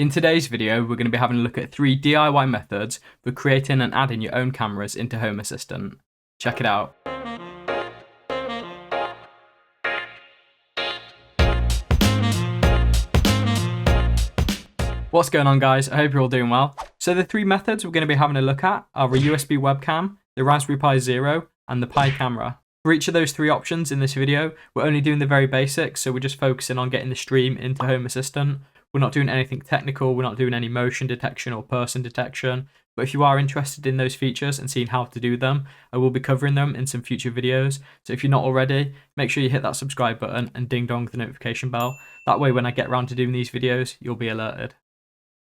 In today's video, we're going to be having a look at 3 DIY methods for creating and adding your own cameras into HomeAssistant. Check it out. What's going on, guys? I hope you're all doing well. So the 3 methods we're going to be having a look at are a USB webcam, the Raspberry Pi Zero, and the Pi camera. For each of those 3 options in this video, we're only doing the very basics, so we're just focusing on getting the stream into HomeAssistant. We're not doing anything technical, we're not doing any motion detection or person detection, but if you are interested in those features and seeing how to do them, I will be covering them in some future videos. So if you're not already, make sure you hit that subscribe button and ding dong the notification bell. That way when I get around to doing these videos, you'll be alerted.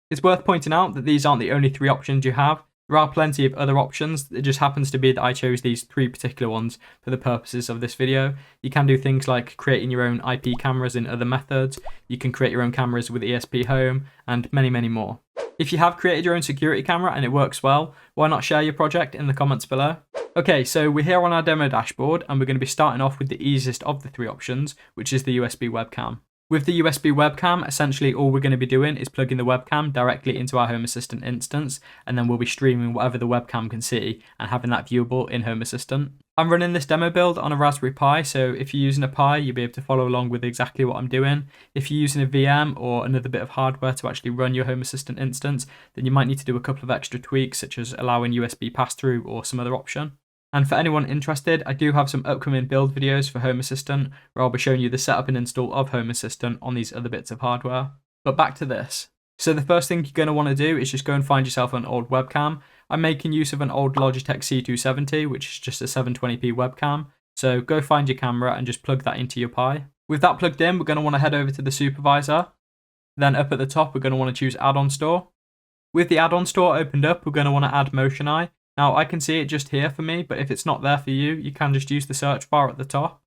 It's worth pointing out that these aren't the only 3 options you have. There are plenty of other options. It just happens to be that I chose these 3 particular ones for the purposes of this video. You can do things like creating your own IP cameras in other methods. You can create your own cameras with ESP Home and many, many more. If you have created your own security camera and it works well, why not share your project in the comments below? Okay, so we're here on our demo dashboard and we're going to be starting off with the easiest of the 3 options, which is the USB webcam. With the USB webcam, essentially all we're going to be doing is plugging the webcam directly into our HomeAssistant instance, and then we'll be streaming whatever the webcam can see and having that viewable in HomeAssistant. I'm running this demo build on a Raspberry Pi, so if you're using a Pi, you'll be able to follow along with exactly what I'm doing. If you're using a VM or another bit of hardware to actually run your HomeAssistant instance, then you might need to do a couple of extra tweaks, such as allowing USB pass-through or some other option. And for anyone interested, I do have some upcoming build videos for HomeAssistant where I'll be showing you the setup and install of HomeAssistant on these other bits of hardware. But back to this. So the first thing you're going to want to do is just go and find yourself an old webcam. I'm making use of an old Logitech C270, which is just a 720p webcam. So go find your camera and just plug that into your Pi. With that plugged in, we're going to want to head over to the supervisor. Then up at the top, we're going to want to choose Add-on Store. With the add-on store opened up, we're going to want to add MotionEye. Now I can see it just here for me, but if it's not there for you, you can just use the search bar at the top.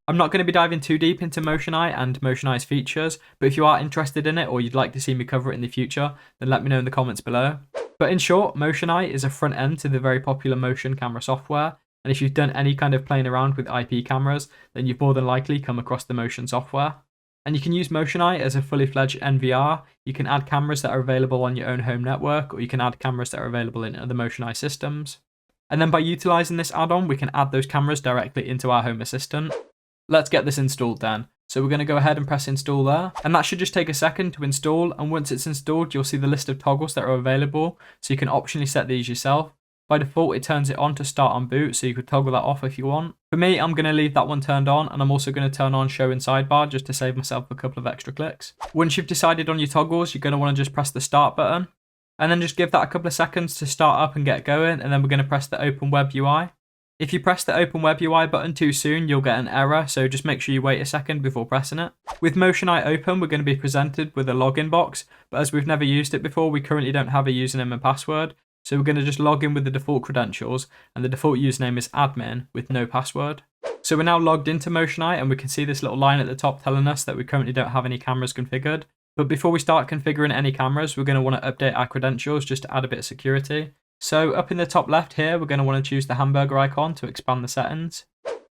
I'm not going to be diving too deep into MotionEye and MotionEye's features, but if you are interested in it or you'd like to see me cover it in the future, then let me know in the comments below. But in short, MotionEye is a front end to the very popular motion camera software, and if you've done any kind of playing around with IP cameras, then you've more than likely come across the motion software. And you can use MotionEye as a fully fledged NVR. You can add cameras that are available on your own home network, or you can add cameras that are available in other MotionEye systems. And then by utilizing this add-on, we can add those cameras directly into our HomeAssistant. Let's get this installed then. So we're going to go ahead and press install there, and that should just take a second to install, and once it's installed, you'll see the list of toggles that are available, so you can optionally set these yourself. By default, it turns it on to start on boot, so you could toggle that off if you want. For me, I'm going to leave that one turned on, and I'm also going to turn on show in sidebar just to save myself a couple of extra clicks. Once you've decided on your toggles, you're going to want to just press the start button, and then just give that a couple of seconds to start up and get going, and then we're going to press the Open Web UI. If you press the Open Web UI button too soon, you'll get an error, so just make sure you wait a second before pressing it. With MotionEye open, we're going to be presented with a login box, but as we've never used it before, we currently don't have a username and password. So we're going to just log in with the default credentials, and the default username is admin with no password. So we're now logged into MotionEye, and we can see this little line at the top telling us that we currently don't have any cameras configured. But before we start configuring any cameras, we're going to want to update our credentials just to add a bit of security. So up in the top left here, we're going to want to choose the hamburger icon to expand the settings.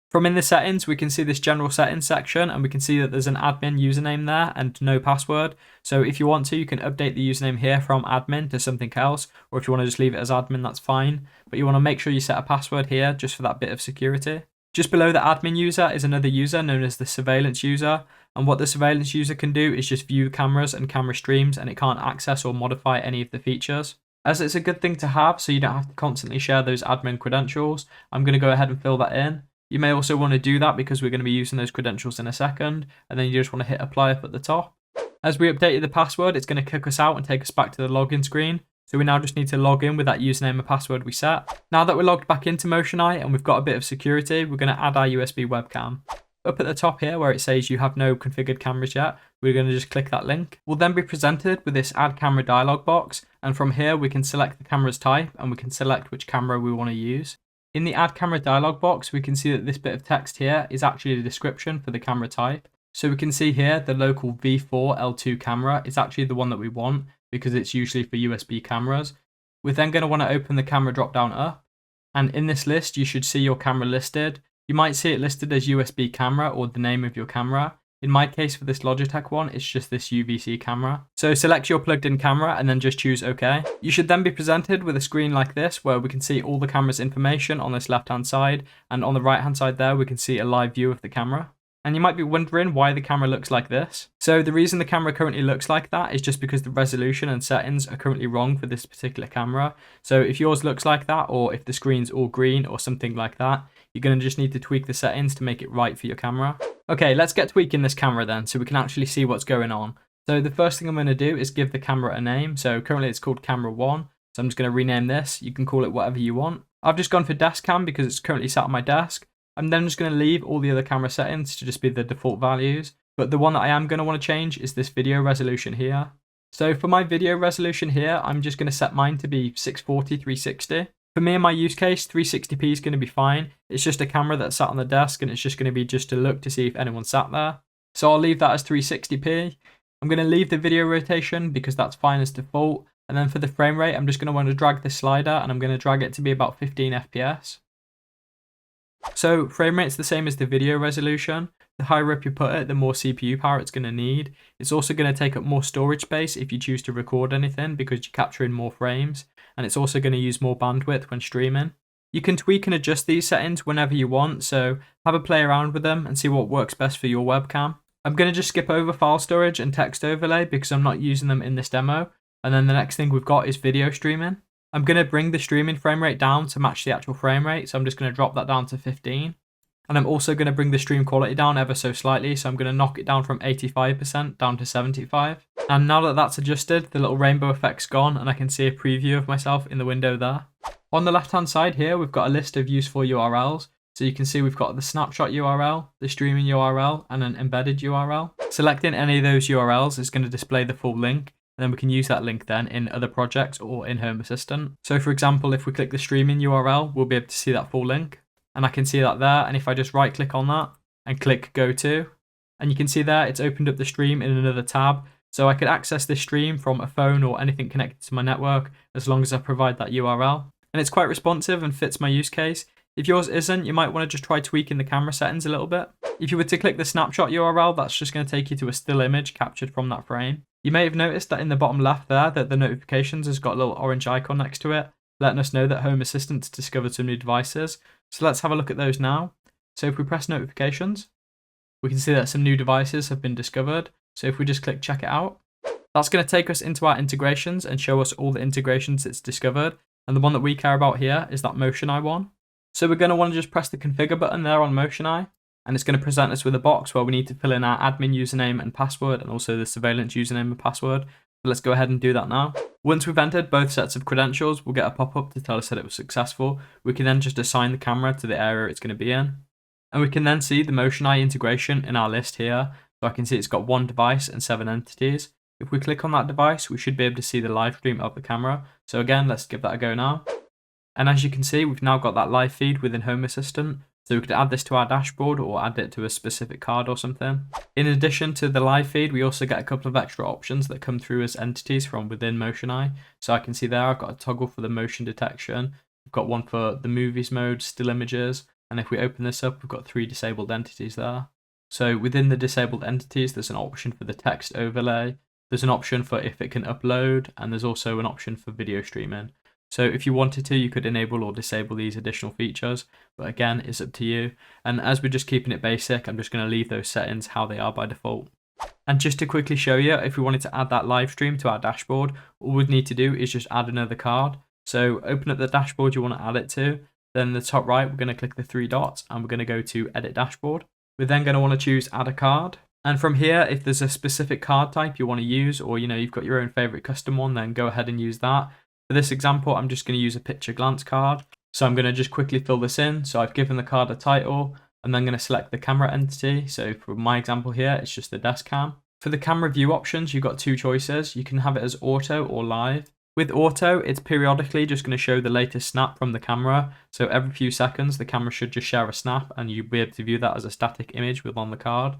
From in the settings, we can see this general settings section, and we can see that there's an admin username there and no password. So if you want to, you can update the username here from admin to something else, or if you want to just leave it as admin, that's fine. But you want to make sure you set a password here just for that bit of security. Just below the admin user is another user known as the surveillance user. And what the surveillance user can do is just view cameras and camera streams, and it can't access or modify any of the features. As it's a good thing to have, so you don't have to constantly share those admin credentials, I'm going to go ahead and fill that in. You may also want to do that because we're going to be using those credentials in a second, and then you just want to hit apply up at the top. As we updated the password, it's going to kick us out and take us back to the login screen. So we now just need to log in with that username and password we set. Now that we're logged back into MotionEye and we've got a bit of security, we're going to add our USB webcam. Up at the top here where it says you have no configured cameras yet, we're going to just click that link. We'll then be presented with this add camera dialog box, and from here we can select the camera's type and we can select which camera we want to use. In the add camera dialog box, we can see that this bit of text here is actually the description for the camera type. So we can see here the local V4 L2 camera is actually the one that we want because it's usually for USB cameras. We're then going to want to open the camera drop down up, and in this list you should see your camera listed. You might see it listed as USB camera or the name of your camera. In my case for this Logitech one, it's just this UVC camera. So select your plugged in camera and then just choose OK. You should then be presented with a screen like this where we can see all the camera's information on this left hand side, and on the right hand side there we can see a live view of the camera. And you might be wondering why the camera looks like this. So the reason the camera currently looks like that is just because the resolution and settings are currently wrong for this particular camera. So if yours looks like that, or if the screen's all green or something like that, you're going to just need to tweak the settings to make it right for your camera. Okay, let's get tweaking this camera then so we can actually see what's going on. So the first thing I'm going to do is give the camera a name. So currently it's called camera 1. So I'm just going to rename this. You can call it whatever you want. I've just gone for desk cam because it's currently sat on my desk. I'm then just going to leave all the other camera settings to just be the default values. But the one that I am going to want to change is this video resolution here. So for my video resolution here, I'm just going to set mine to be 640x360. For me in my use case, 360p is going to be fine. It's just a camera that's sat on the desk and it's just going to be just to look to see if anyone sat there. So I'll leave that as 360p. I'm going to leave the video rotation because that's fine as default. And then for the frame rate, I'm just going to want to drag this slider and I'm going to drag it to be about 15 FPS. So frame rate's the same as the video resolution. The higher up you put it, the more CPU power it's going to need. It's also going to take up more storage space if you choose to record anything because you're capturing more frames. And it's also going to use more bandwidth when streaming. You can tweak and adjust these settings whenever you want, so have a play around with them and see what works best for your webcam. I'm going to just skip over file storage and text overlay because I'm not using them in this demo. And then the next thing we've got is video streaming. I'm going to bring the streaming frame rate down to match the actual frame rate, so I'm just going to drop that down to 15. And I'm also going to bring the stream quality down ever so slightly, so I'm going to knock it down from 85% down to 75. And now that that's adjusted, the little rainbow effect's gone and I can see a preview of myself in the window there. On the left hand side here, we've got a list of useful URLs. So you can see we've got the snapshot URL, the streaming URL, and an embedded URL. Selecting any of those URLs is going to display the full link. And then we can use that link then in other projects or in HomeAssistant. So for example, if we click the streaming URL, we'll be able to see that full link. And I can see that there. And if I just right click on that and click go to, and you can see there, it's opened up the stream in another tab. So I could access this stream from a phone or anything connected to my network as long as I provide that URL. And it's quite responsive and fits my use case. If yours isn't, you might want to just try tweaking the camera settings a little bit. If you were to click the snapshot URL, that's just going to take you to a still image captured from that frame. You may have noticed that in the bottom left there that the notifications has got a little orange icon next to it, letting us know that HomeAssistant's discovered some new devices. So let's have a look at those now. So if we press notifications, we can see that some new devices have been discovered. So if we just click check it out, that's going to take us into our integrations and show us all the integrations it's discovered. And the one that we care about here is that MotionEye one. So we're going to want to just press the configure button there on MotionEye. And it's going to present us with a box where we need to fill in our admin username and password and also the surveillance username and password. So let's go ahead and do that now. Once we've entered both sets of credentials, we'll get a pop-up to tell us that it was successful. We can then just assign the camera to the area it's going to be in. And we can then see the MotionEye integration in our list here. So I can see it's got one device and 7 entities. If we click on that device, we should be able to see the live stream of the camera. So again, let's give that a go now. And as you can see, we've now got that live feed within HomeAssistant. So we could add this to our dashboard or add it to a specific card or something. In addition to the live feed, we also get a couple of extra options that come through as entities from within MotionEye. So I can see there I've got a toggle for the motion detection. We've got one for the movies mode, still images. And if we open this up, we've got 3 disabled entities there. So within the disabled entities, there's an option for the text overlay. There's an option for if it can upload, and there's also an option for video streaming. So if you wanted to, you could enable or disable these additional features, but again, it's up to you. And as we're just keeping it basic, I'm just going to leave those settings how they are by default. And just to quickly show you, if we wanted to add that live stream to our dashboard, all we'd need to do is just add another card. So open up the dashboard you want to add it to. Then in the top right, we're going to click the 3 dots and we're going to go to edit dashboard. We're then going to want to choose add a card. And from here, if there's a specific card type you want to use, or you've got your own favorite custom one, then go ahead and use that. For this example, I'm just going to use a picture glance card. So I'm going to just quickly fill this in. So I've given the card a title. I'm then going to select the camera entity. So for my example here, it's just the desk cam. For the camera view options, you've got 2 choices. You can have it as auto or live. With auto, it's periodically just going to show the latest snap from the camera. So every few seconds, the camera should just share a snap and you'll be able to view that as a static image on the card.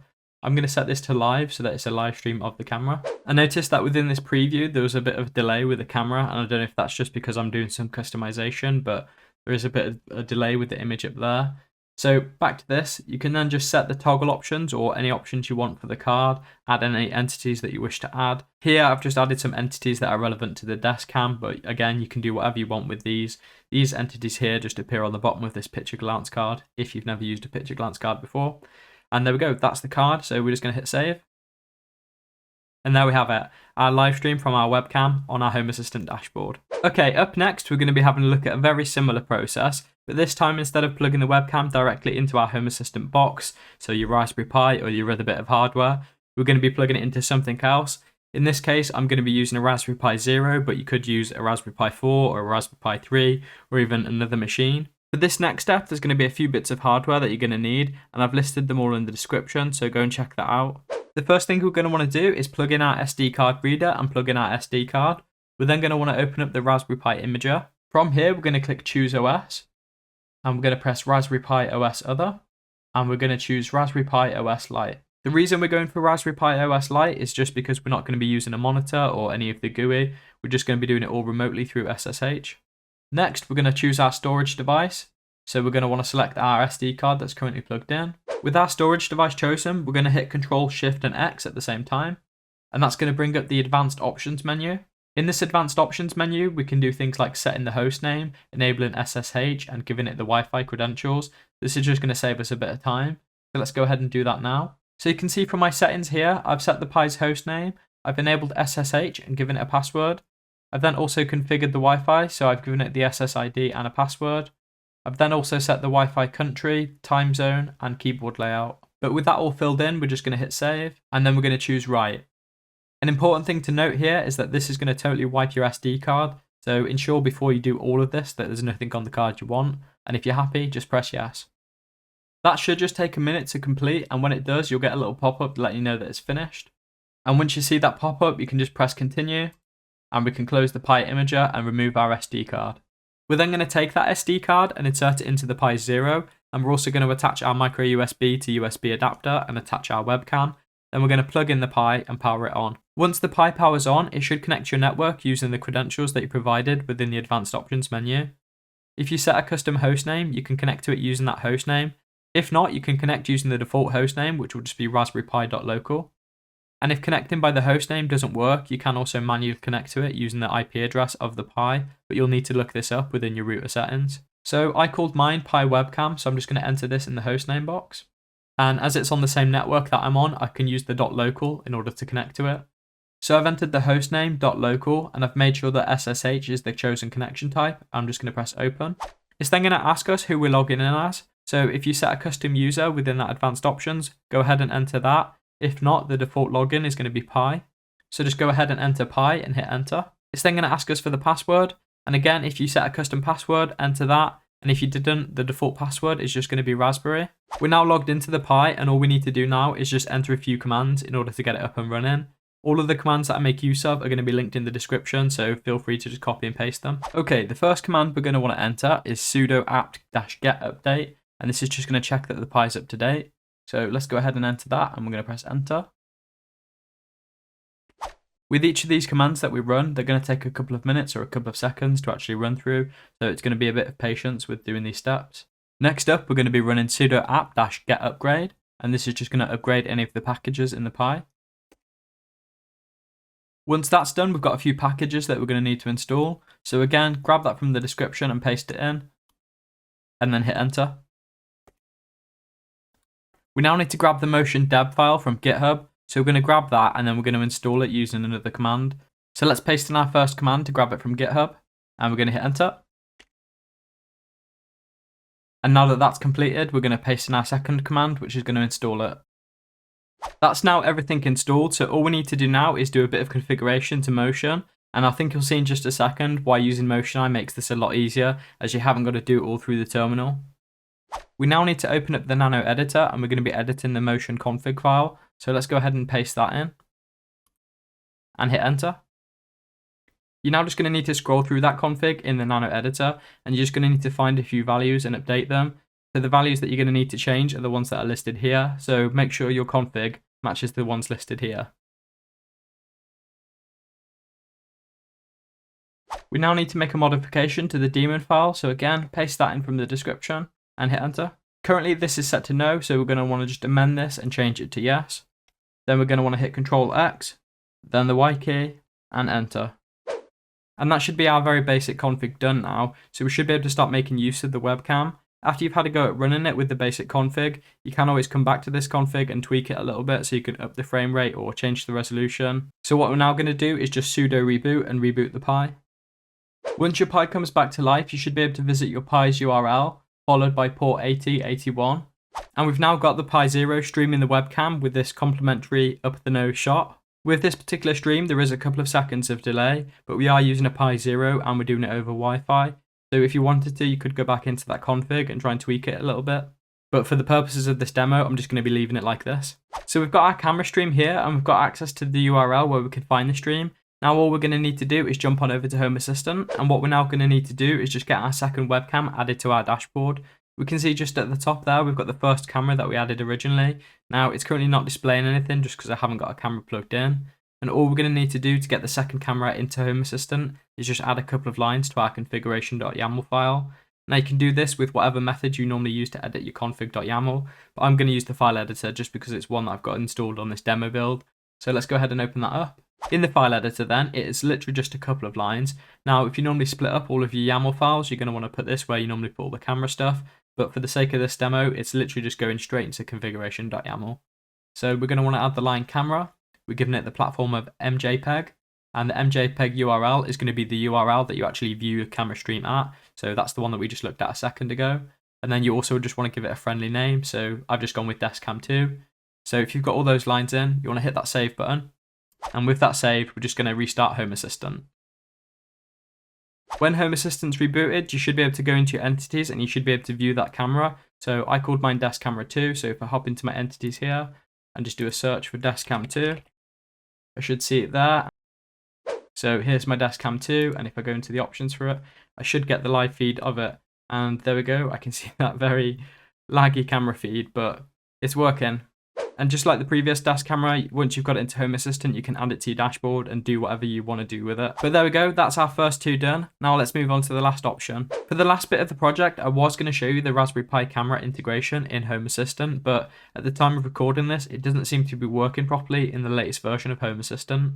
I'm going to set this to live so that it's a live stream of the camera. I noticed that within this preview, there was a bit of delay with the camera, and I don't know if that's just because I'm doing some customization, but there is a bit of a delay with the image up there. So back to this, you can then just set the toggle options or any options you want for the card, add any entities that you wish to add. Here I've just added some entities that are relevant to the desk cam, but again, you can do whatever you want with these. These entities here just appear on the bottom of this picture glance card if you've never used a picture glance card before. And there we go, that's the card, so we're just going to hit save. And there we have it, our live stream from our webcam on our Home Assistant dashboard. Okay, up next we're going to be having a look at a very similar process, but this time instead of plugging the webcam directly into our Home Assistant box, so your Raspberry Pi or your other bit of hardware, we're going to be plugging it into something else. In this case, I'm going to be using a Raspberry Pi Zero, but you could use a Raspberry Pi 4 or a Raspberry Pi 3 or even another machine. For this next step, there's going to be a few bits of hardware that you're going to need, and I've listed them all in the description, so go and check that out. The first thing we're going to want to do is plug in our SD card reader and plug in our SD card. We're then going to want to open up the Raspberry Pi imager. From here, we're going to click Choose OS, and we're going to press Raspberry Pi OS Other, and we're going to choose Raspberry Pi OS Lite. The reason we're going for Raspberry Pi OS Lite is just because we're not going to be using a monitor or any of the GUI. We're just going to be doing it all remotely through SSH. Next, we're going to choose our storage device. So we're going to want to select our SD card that's currently plugged in. With our storage device chosen, we're going to hit Ctrl, Shift and X at the same time. And that's going to bring up the Advanced Options menu. In this Advanced Options menu, we can do things like setting the host name, enabling SSH and giving it the Wi-Fi credentials. This is just going to save us a bit of time. So let's go ahead and do that now. So you can see from my settings here, I've set the Pi's host name, I've enabled SSH and given it a password. I've then also configured the Wi-Fi, so I've given it the SSID and a password. I've then also set the Wi-Fi country, time zone, and keyboard layout. But with that all filled in, we're just going to hit save, and then we're going to choose write. An important thing to note here is that this is going to totally wipe your SD card, so ensure before you do all of this that there's nothing on the card you want, and if you're happy, just press yes. That should just take a minute to complete, and when it does, you'll get a little pop-up to let you know that it's finished. And once you see that pop-up, you can just press continue, and we can close the Pi imager and remove our SD card. We're then going to take that SD card and insert it into the Pi Zero, and we're also going to attach our micro USB to USB adapter and attach our webcam. Then we're going to plug in the Pi and power it on. Once the Pi powers on, it should connect to your network using the credentials that you provided within the Advanced Options menu. If you set a custom hostname, you can connect to it using that hostname. If not, you can connect using the default hostname, which will just be raspberrypi.local. And if connecting by the hostname doesn't work, you can also manually connect to it using the IP address of the Pi, but you'll need to look this up within your router settings. So I called mine Pi Webcam, so I'm just going to enter this in the hostname box. And as it's on the same network that I'm on, I can use the .local in order to connect to it. So I've entered the hostname .local, and I've made sure that SSH is the chosen connection type. I'm just going to press open. It's then going to ask us who we're logging in as. So if you set a custom user within that advanced options, go ahead and enter that. If not, the default login is going to be Pi. So just go ahead and enter Pi and hit enter. It's then going to ask us for the password. And again, if you set a custom password, enter that. And if you didn't, the default password is just going to be Raspberry. We're now logged into the Pi, and all we need to do now is just enter a few commands in order to get it up and running. All of the commands that I make use of are going to be linked in the description, so feel free to just copy and paste them. Okay, the first command we're going to want to enter is sudo apt-get update, and this is just going to check that the Pi is up to date. So let's go ahead and enter that, and we're going to press enter. With each of these commands that we run, they're going to take a couple of minutes or a couple of seconds to actually run through, so it's going to be a bit of patience with doing these steps. Next up, we're going to be running sudo apt-get upgrade, and this is just going to upgrade any of the packages in the Pi. Once that's done, we've got a few packages that we're going to need to install. So again, grab that from the description and paste it in, and then hit enter. We now need to grab the motion deb file from GitHub. So we're going to grab that, and then we're going to install it using another command. So let's paste in our first command to grab it from GitHub, and we're going to hit enter. And now that that's completed, we're going to paste in our second command, which is going to install it. That's now everything installed, so all we need to do now is do a bit of configuration to Motion, and I think you'll see in just a second why using Motion makes this a lot easier, as you haven't got to do it all through the terminal. We now need to open up the Nano editor, and we're going to be editing the Motion config file, so let's go ahead and paste that in, and hit enter. You're now just going to need to scroll through that config in the Nano editor, and you're just going to need to find a few values and update them. So the values that you're going to need to change are the ones that are listed here, so make sure your config matches the ones listed here. We now need to make a modification to the daemon file, so again, paste that in from the description and hit enter. Currently this is set to no, so we're going to want to just amend this and change it to yes. Then we're going to want to hit Control X, then the Y key, and enter. And that should be our very basic config done now, so we should be able to start making use of the webcam. After you've had a go at running it with the basic config, you can always come back to this config and tweak it a little bit so you can up the frame rate or change the resolution. So what we're now going to do is just sudo reboot and reboot the Pi. Once your Pi comes back to life, you should be able to visit your Pi's URL, followed by port 8081. And we've now got the Pi 0 streaming the webcam with this complimentary up the nose shot. With this particular stream, there is a couple of seconds of delay, but we are using a Pi 0 and we're doing it over Wi-Fi. So if you wanted to, you could go back into that config and try and tweak it a little bit. But for the purposes of this demo, I'm just going to be leaving it like this. So we've got our camera stream here and we've got access to the URL where we can find the stream. Now all we're going to need to do is jump on over to HomeAssistant, and what we're now going to need to do is just get our second webcam added to our dashboard. We can see just at the top there, we've got the first camera that we added originally. Now it's currently not displaying anything just because I haven't got a camera plugged in. And all we're going to need to do to get the second camera into HomeAssistant is just add a couple of lines to our configuration.yaml file. Now you can do this with whatever method you normally use to edit your config.yaml, but I'm going to use the file editor just because it's one that I've got installed on this demo build. So let's go ahead and open that up. In the file editor then, it is literally just a couple of lines. Now if you normally split up all of your YAML files, you're going to want to put this where you normally put all the camera stuff, but for the sake of this demo, it's literally just going straight into configuration.yaml. So we're going to want to add the line camera. We're giving it the platform of mjpeg, and the mjpeg URL is going to be the URL that you actually view your camera stream at. So that's the one that we just looked at a second ago. And then you also just want to give it a friendly name. So I've just gone with deskcam2. So if you've got all those lines in, you want to hit that save button. And with that saved, we're just going to restart HomeAssistant. When HomeAssistant's rebooted, you should be able to go into your entities and you should be able to view that camera. So I called mine desk camera 2. So if I hop into my entities here and just do a search for desk cam 2, I should see it there. So here's my desk cam 2, and if I go into the options for it, I should get the live feed of it. And there we go. I can see that very laggy camera feed, but it's working. And just like the previous desk camera, once you've got it into HomeAssistant, you can add it to your dashboard and do whatever you want to do with it. But there we go, that's our first two done. Now let's move on to the last option. For the last bit of the project, I was going to show you the Raspberry Pi camera integration in HomeAssistant, but at the time of recording this, it doesn't seem to be working properly in the latest version of HomeAssistant.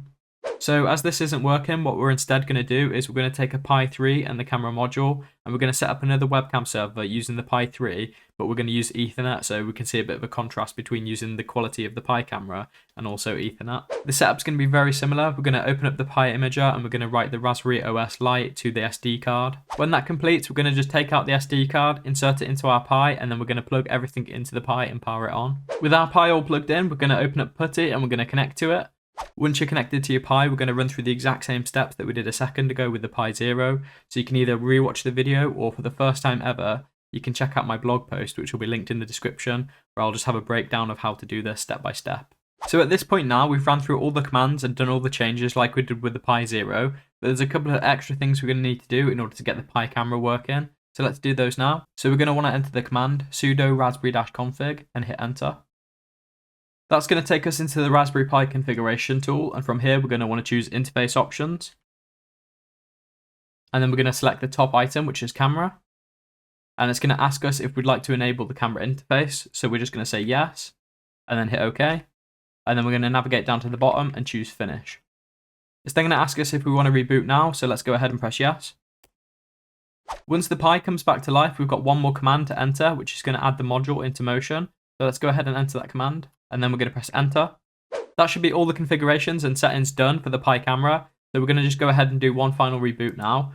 So as this isn't working, what we're instead going to do is we're going to take a Pi 3 and the camera module, and we're going to set up another webcam server using the Pi 3, but we're going to use Ethernet so we can see a bit of a contrast between using the quality of the Pi camera and also Ethernet. The setup's going to be very similar. We're going to open up the Pi imager and we're going to write the Raspberry OS Lite to the SD card. When that completes, we're going to just take out the SD card, insert it into our Pi, and then we're going to plug everything into the Pi and power it on. With our Pi all plugged in, we're going to open up PuTTY and we're going to connect to it. Once you're connected to your Pi, we're going to run through the exact same steps that we did a second ago with the Pi 0. So you can either rewatch the video, or for the first time ever, you can check out my blog post, which will be linked in the description, where I'll just have a breakdown of how to do this step by step. So at this point now, we've ran through all the commands and done all the changes like we did with the Pi 0, but there's a couple of extra things we're going to need to do in order to get the Pi camera working. So let's do those now. So we're going to want to enter the command sudo raspberry-config and hit enter. That's going to take us into the Raspberry Pi configuration tool, and from here we're going to want to choose interface options. And then we're going to select the top item, which is camera. And it's going to ask us if we'd like to enable the camera interface, so we're just going to say yes, and then hit OK. And then we're going to navigate down to the bottom and choose finish. It's then going to ask us if we want to reboot now, so let's go ahead and press yes. Once the Pi comes back to life, we've got one more command to enter, which is going to add the module into motion. So let's go ahead and enter that command. And then we're going to press enter. That should be all the configurations and settings done for the Pi camera. So we're going to just go ahead and do one final reboot now.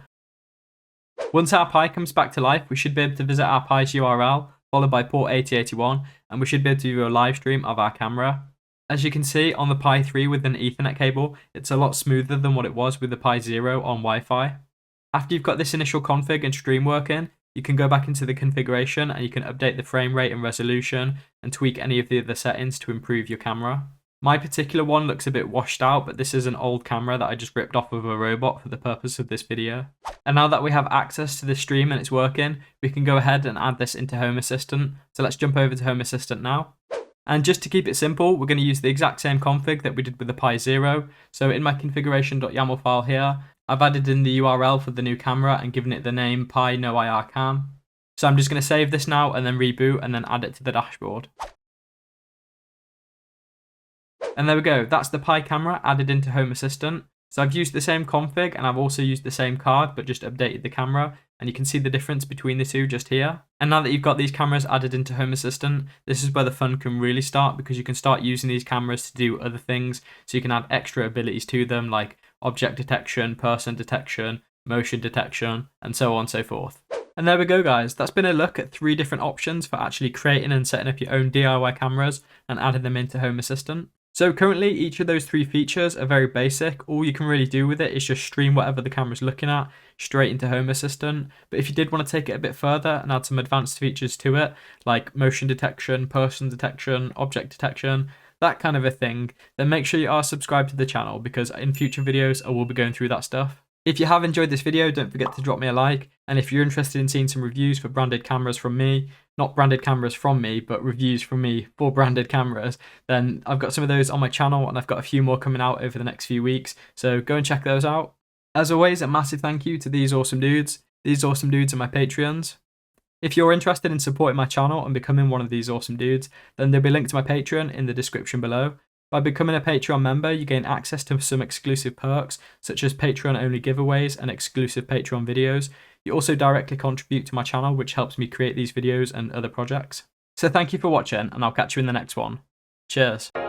Once our Pi comes back to life, we should be able to visit our Pi's URL, followed by port 8081, and we should be able to view a live stream of our camera. As you can see on the Pi 3 with an Ethernet cable, it's a lot smoother than what it was with the Pi 0 on Wi-Fi. After you've got this initial config and stream working, you can go back into the configuration and you can update the frame rate and resolution and tweak any of the other settings to improve your camera. My particular one looks a bit washed out, but this is an old camera that I just ripped off of a robot for the purpose of this video. And now that we have access to the stream and it's working, we can go ahead and add this into HomeAssistant. So let's jump over to HomeAssistant now. And just to keep it simple, we're going to use the exact same config that we did with the Pi 0. So in my configuration.yaml file here, I've added in the URL for the new camera and given it the name Pi no IR cam. So I'm just going to save this now and then reboot and then add it to the dashboard. And there we go, that's the Pi camera added into Home Assistant. So I've used the same config and I've also used the same card but just updated the camera, and you can see the difference between the two just here. And now that you've got these cameras added into Home Assistant, this is where the fun can really start, because you can start using these cameras to do other things. So you can add extra abilities to them like object detection, person detection, motion detection, and so on and so forth. And there we go guys, that's been a look at 3 different options for actually creating and setting up your own DIY cameras and adding them into Home Assistant. So currently each of those 3 features are very basic. All you can really do with it is just stream whatever the camera's looking at straight into Home Assistant. But if you did want to take it a bit further and add some advanced features to it, like motion detection, person detection, object detection, that kind of a thing, then make sure you are subscribed to the channel, because in future videos I will be going through that stuff. If you have enjoyed this video, don't forget to drop me a like, and if you're interested in seeing some reviews for branded cameras from me, not branded cameras from me, but reviews from me for branded cameras, then I've got some of those on my channel, and I've got a few more coming out over the next few weeks, so go and check those out. As always, a massive thank you to these awesome dudes. These awesome dudes are my Patreons. If you're interested in supporting my channel and becoming one of these awesome dudes, then there'll be a link to my Patreon in the description below. By becoming a Patreon member, you gain access to some exclusive perks, such as Patreon-only giveaways and exclusive Patreon videos. You also directly contribute to my channel, which helps me create these videos and other projects. So thank you for watching, and I'll catch you in the next one. Cheers.